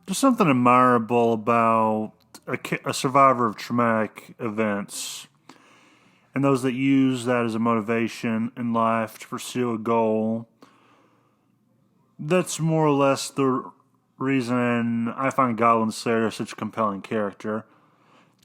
There's something admirable about a survivor of traumatic events and those that use that as a motivation in life to pursue a goal. That's more or less the reason I find Goblin Slayer such a compelling character.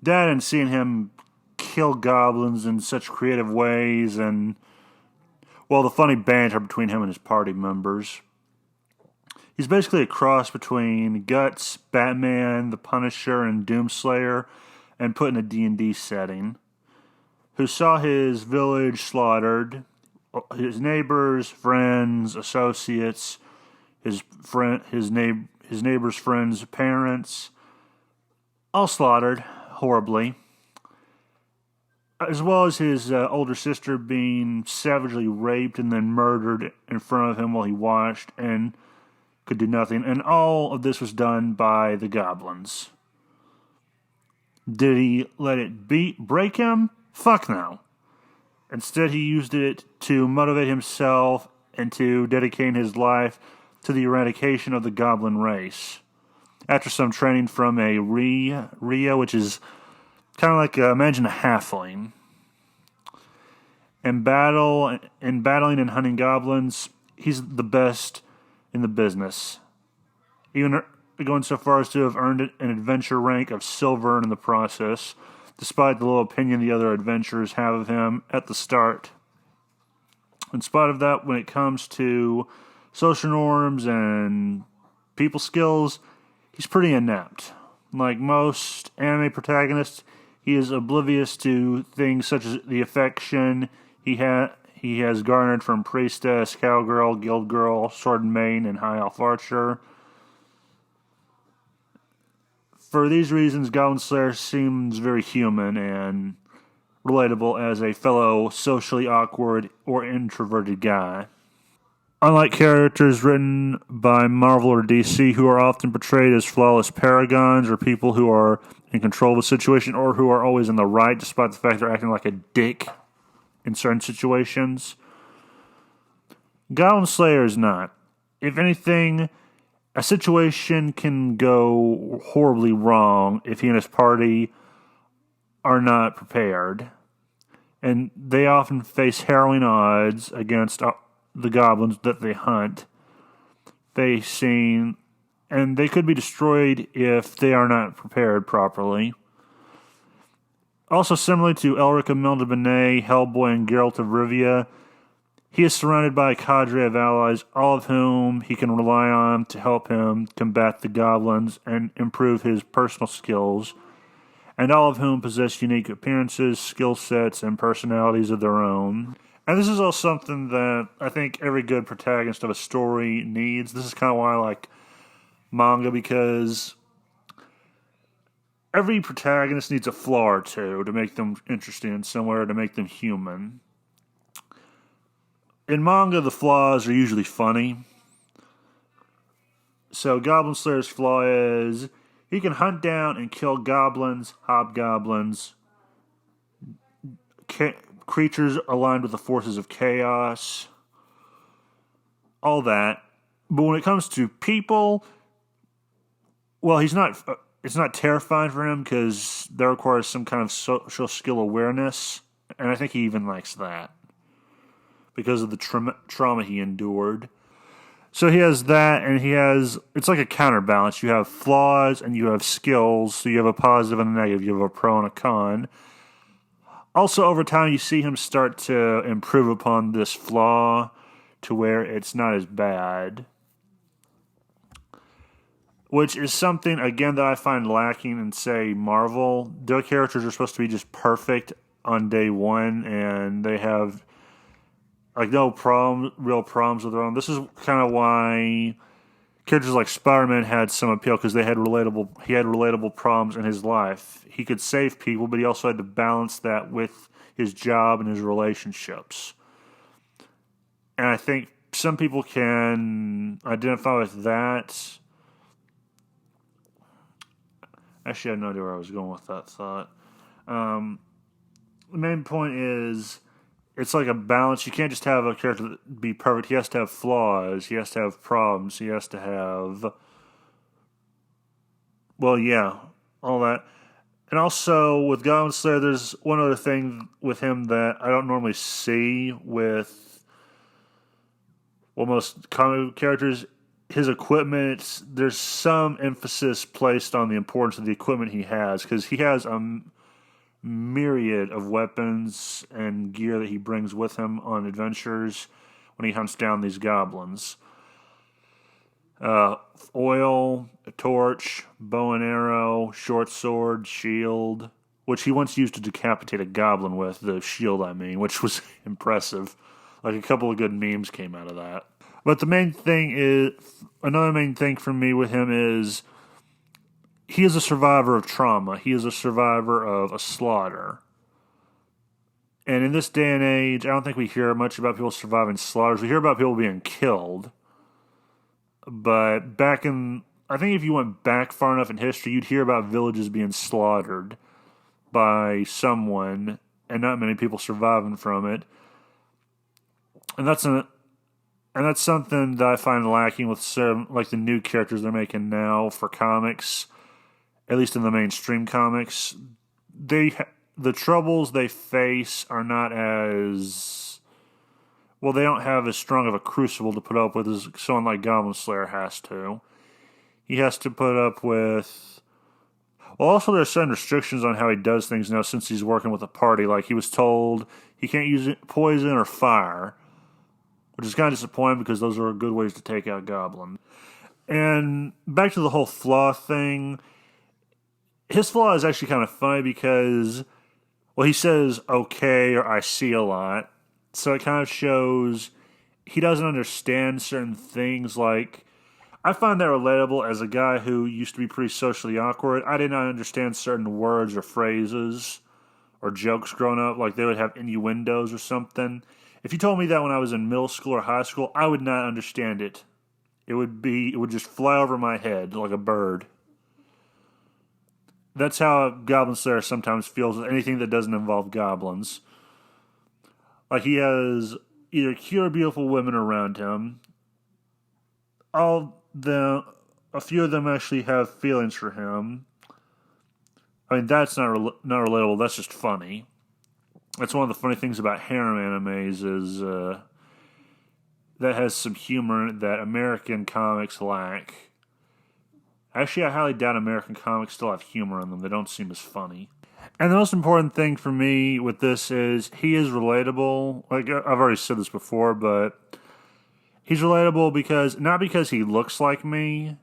That and seeing him kill goblins in such creative ways, and, well, the funny banter between him and his party members. He's basically a cross between Guts, Batman, the Punisher, and Doomslayer, and put in a D&D setting, who saw his village slaughtered, his neighbors, friends, associates, his neighbors' friends' parents, all slaughtered horribly, as well as his older sister being savagely raped and then murdered in front of him while he watched and could do nothing. And all of this was done by the goblins. Did he let it break him? Fuck no. Instead, he used it to motivate himself and to dedicate his life to the eradication of the goblin race. After some training from a Rhea, which is kind of like, imagine a halfling. In battling and hunting goblins, he's the best in the business. Even going so far as to have earned an adventure rank of silver in the process, despite the low opinion the other adventurers have of him at the start. In spite of that, when it comes to social norms and people skills, he's pretty inept. Like most anime protagonists, he is oblivious to things such as the affection he has garnered from priestess, cowgirl, guild girl, sword and main, and high elf archer. For these reasons, Goblin Slayer seems very human and relatable as a fellow socially awkward or introverted guy. Unlike characters written by Marvel or DC who are often portrayed as flawless paragons or people who are in control of a situation or who are always in the right despite the fact they're acting like a dick in certain situations, Goblin Slayer is not. If anything, a situation can go horribly wrong if he and his party are not prepared. And they often face harrowing odds against the goblins that they hunt, and they could be destroyed if they are not prepared properly. Also, similarly to Elric of Melniboné, Hellboy, and Geralt of Rivia, he is surrounded by a cadre of allies, all of whom he can rely on to help him combat the goblins and improve his personal skills, and all of whom possess unique appearances, skill sets, and personalities of their own. And this is all something that I think every good protagonist of a story needs. This is kind of why I like manga, because every protagonist needs a flaw or two to make them interesting and somewhere to make them human. In manga, the flaws are usually funny. So Goblin Slayer's flaw is he can hunt down and kill goblins, hobgoblins, creatures aligned with the forces of chaos, all that. But when it comes to people, well, it's not terrifying for him because that requires some kind of social skill awareness, and I think he even likes that because of the trauma he endured. So he has that, and it's like a counterbalance. You have flaws and you have skills, so you have a positive and a negative. You have a pro and a con. Also, over time, you see him start to improve upon this flaw to where it's not as bad. Which is something, again, that I find lacking in, say, Marvel. Their characters are supposed to be just perfect on day one, and they have no real problems with their own. This is kind of why characters like Spider-Man had some appeal, because he had relatable problems in his life. He could save people, but he also had to balance that with his job and his relationships. And I think some people can identify with that. Actually, I have no idea where I was going with that thought. The main point is, it's like a balance. You can't just have a character be perfect. He has to have flaws. He has to have problems. He has to have Well, yeah, all that. And also with Goblin Slayer, there's one other thing with him that I don't normally see with most comic book characters. His equipment, there's some emphasis placed on the importance of the equipment he has, because he has a myriad of weapons and gear that he brings with him on adventures when he hunts down these goblins. Oil, a torch, bow and arrow, short sword, shield, which he once used to decapitate a goblin with, the shield I mean, which was impressive. Like a couple of good memes came out of that. But another main thing for me with him is he is a survivor of trauma. He is a survivor of a slaughter. And in this day and age, I don't think we hear much about people surviving slaughters. We hear about people being killed. But I think if you went back far enough in history, you'd hear about villages being slaughtered by someone and not many people surviving from it. And that's something that I find lacking with some, like the new characters they're making now for comics, at least in the mainstream comics. The troubles they face are not as well. They don't have as strong of a crucible to put up with as someone like Goblin Slayer has to. He has to put up with. Well, also there's certain restrictions on how he does things now since he's working with a party. Like he was told he can't use poison or fire, which is kind of disappointing because those are good ways to take out goblins. And back to the whole flaw thing. His flaw is actually kind of funny because, well, he says okay or I see a lot. So it kind of shows he doesn't understand certain things. Like, I find that relatable as a guy who used to be pretty socially awkward. I did not understand certain words or phrases or jokes growing up. Like, they would have innuendos or something. If you told me that when I was in middle school or high school, I would not understand it. It would just fly over my head like a bird. That's how Goblin Slayer sometimes feels with anything that doesn't involve goblins. Like he has either cute or beautiful women around him. A few of them actually have feelings for him. I mean, that's not relatable. That's just funny. That's one of the funny things about harem animes is that has some humor in it that American comics lack. Actually, I highly doubt American comics still have humor in them. They don't seem as funny. And the most important thing for me with this is he is relatable. Like, I've already said this before, but he's relatable not because he looks like me,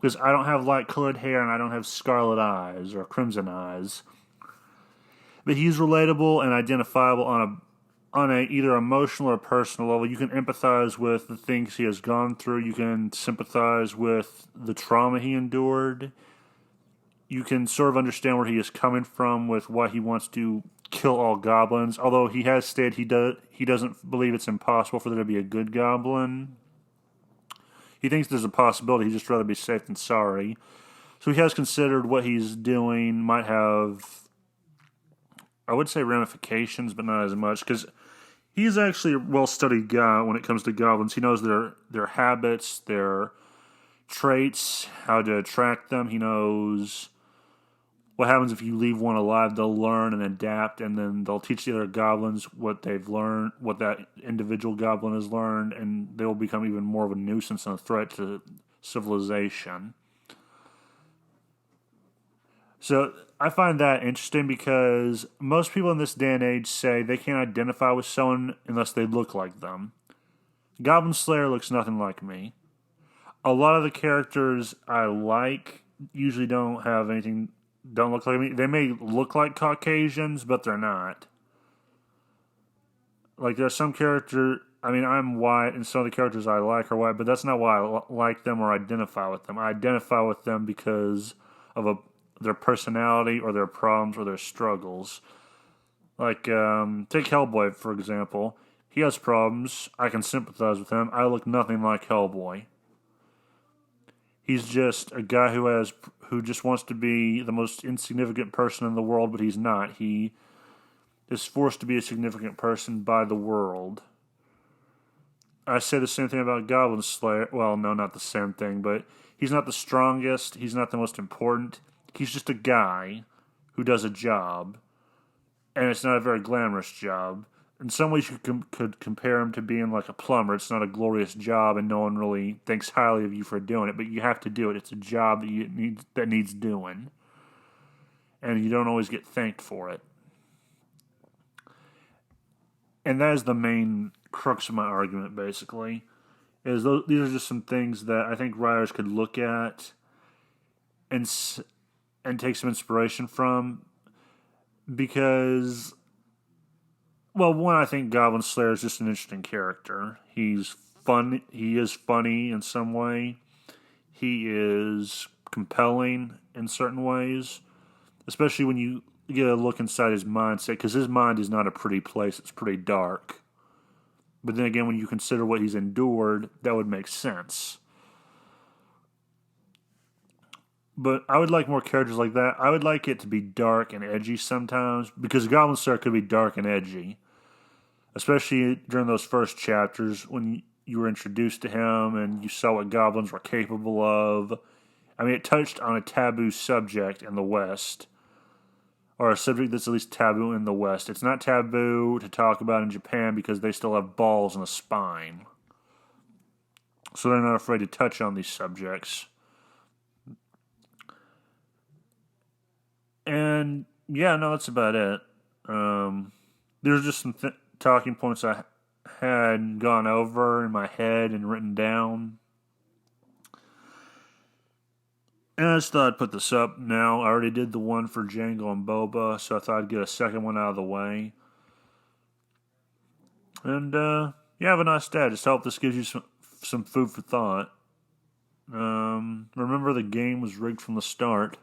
because I don't have light-colored hair and I don't have scarlet eyes or crimson eyes. But he's relatable and identifiable on a either emotional or personal level. You can empathize with the things he has gone through. You can sympathize with the trauma he endured. You can sort of understand where he is coming from with why he wants to kill all goblins. Although he has stated he doesn't believe it's impossible for there to be a good goblin. He thinks there's a possibility. He'd just rather be safe than sorry. So he has considered what he's doing might have, I would say, ramifications, but not as much, because he's actually a well-studied guy when it comes to goblins. He knows their habits, their traits, how to attract them. He knows what happens if you leave one alive. They'll learn and adapt, and then they'll teach the other goblins what they've learned, what that individual goblin has learned, and they will become even more of a nuisance and a threat to civilization. So I find that interesting because most people in this day and age say they can't identify with someone unless they look like them. Goblin Slayer looks nothing like me. A lot of the characters I like usually don't look like me. They may look like Caucasians, but they're not. Like, there's some character, I mean, I'm white, and some of the characters I like are white, but that's not why I like them or identify with them. I identify with them because of their personality or their problems or their struggles. Like, take Hellboy, for example. He has problems. I can sympathize with him. I look nothing like Hellboy. He's just a guy who just wants to be the most insignificant person in the world, but he's not. He is forced to be a significant person by the world. I say the same thing about Goblin Slayer. Well, no, not the same thing, but He's not the strongest. He's not the most important. He's just a guy who does a job, and it's not a very glamorous job. In some ways, you could compare him to being like a plumber. It's not a glorious job, and no one really thinks highly of you for doing it, but you have to do it. It's a job that needs doing, and you don't always get thanked for it. And that is the main crux of my argument, basically. These are just some things that I think writers could look at and take some inspiration from, because, well, one, I think Goblin Slayer is just an interesting character. He's fun. He is funny in some way. He is compelling in certain ways, especially when you get a look inside his mindset, because his mind is not a pretty place. It's pretty dark. But then again, when you consider what he's endured, that would make sense. But I would like more characters like that. I would like it to be dark and edgy sometimes, because Goblin Slayer could be dark and edgy, especially during those first chapters when you were introduced to him and you saw what goblins were capable of. I mean, it touched on a taboo subject in the West, or a subject that's at least taboo in the West. It's not taboo to talk about in Japan because they still have balls and a spine. So they're not afraid to touch on these subjects. And, yeah, no, that's about it. There's just some talking points I had gone over in my head and written down. And I just thought I'd put this up now. I already did the one for Django and Boba, so I thought I'd get a second one out of the way. And, yeah, have a nice day. Just hope this gives you some food for thought. Remember, the game was rigged from the start.